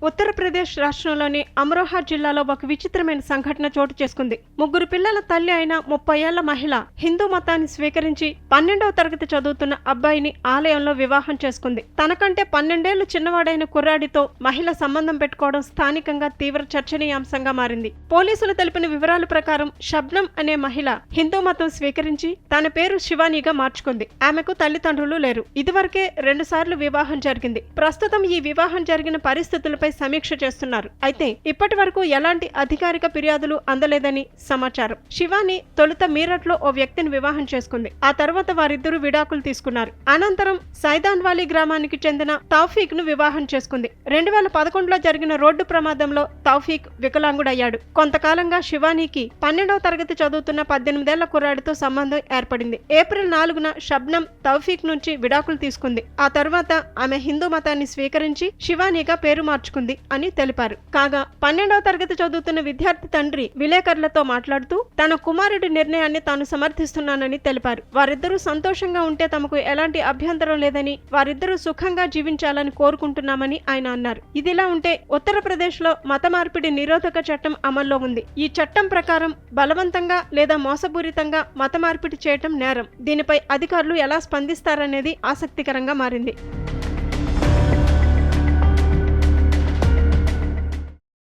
ఉత్తరప్రదేశ్ రాష్ట్రంలోని అమ్రోహా జిల్లాలో ఒక విచిత్రమైన సంఘటన చోటు చేసుకుంది. 3 పిల్లల తల్లి అయిన 30 ఏళ్ల మహిళ హిందూ మతాన్ని స్వీకరించి 12వ తరగతి చదువుతున్న అబ్బాయిని ఆలయంలో వివాహం చేసుకుంది. తనకంటే 12 ఏళ్లు చిన్నవాడైన కుర్రాడితో మహిళ సంబంధం పెట్టుకోవడం స్థానికంగా తీవ్ర చర్చనీయాంశంగా మారింది. పోలీసులు తెలిపిన వివరాల ప్రకారం షబ్నం అనే మహిళ హిందూ మతం స్వీకరించి తన పేరు శివానీగా మార్చుకుంది. ఆమెకు తల్లిదండ్రులు లేరు. ఇదివరకే 2 సార్లు వివాహం జరిగింది. ప్రస్తుతం ఈ వివాహం జరిగిన పరిస్థితులపై సమీక్ష చేస్తున్నారు. అయితే ఇప్పటి వరకు ఎలాంటి అధికారిక ఫిర్యాదులు అందలేదని సమాచారం. శివాని తొలుత మీరట్లో ఓ వ్యక్తిని వివాహం చేసుకుంది. ఆ తర్వాత వారిద్దరూ విడాకులు తీసుకున్నారు. అనంతరం సైదాన్వాలి గ్రామానికి చెందిన తౌఫీక్ ను వివాహం చేసుకుంది. 2011లో జరిగిన రోడ్డు ప్రమాదంలో తౌఫీక్ వికలాంగుడయ్యాడు. కొంతకాలంగా శివానీకి 12వ తరగతి చదువుతున్న 18 ఏళ్ల కుర్రాడితో సంబంధం ఏర్పడింది. ఏప్రిల్ 4న షబ్నం తౌఫీక్ నుంచి విడాకులు తీసుకుంది. ఆ తర్వాత ఆమె హిందూ మతాన్ని స్వీకరించి శివానీగా పేరు మార్చుకుంది అని తెలిపారు. కాగా 12వ తరగతి చదువుతున్న విద్యార్థి తండ్రి విలేకరులతో మాట్లాడుతూ తన కుమారుడి నిర్ణయాన్ని తాను సమర్థిస్తున్నానని తెలిపారు. వారిద్దరూ సంతోషంగా ఉంటే తమకు ఎలాంటి అభ్యంతరం లేదని, వారిద్దరూ సుఖంగా జీవించాలని కోరుకుంటున్నామని ఆయన అన్నారు. ఇదిలా ఉంటే ఉత్తరప్రదేశ్ లో మత మార్పిడి నిరోధక చట్టం అమల్లో ఉంది. ఈ చట్టం ప్రకారం బలవంతంగా లేదా మోసపూరితంగా మత మార్పిడి చేయటం నేరం. దీనిపై అధికారులు ఎలా స్పందిస్తారనేది ఆసక్తికరంగా మారింది.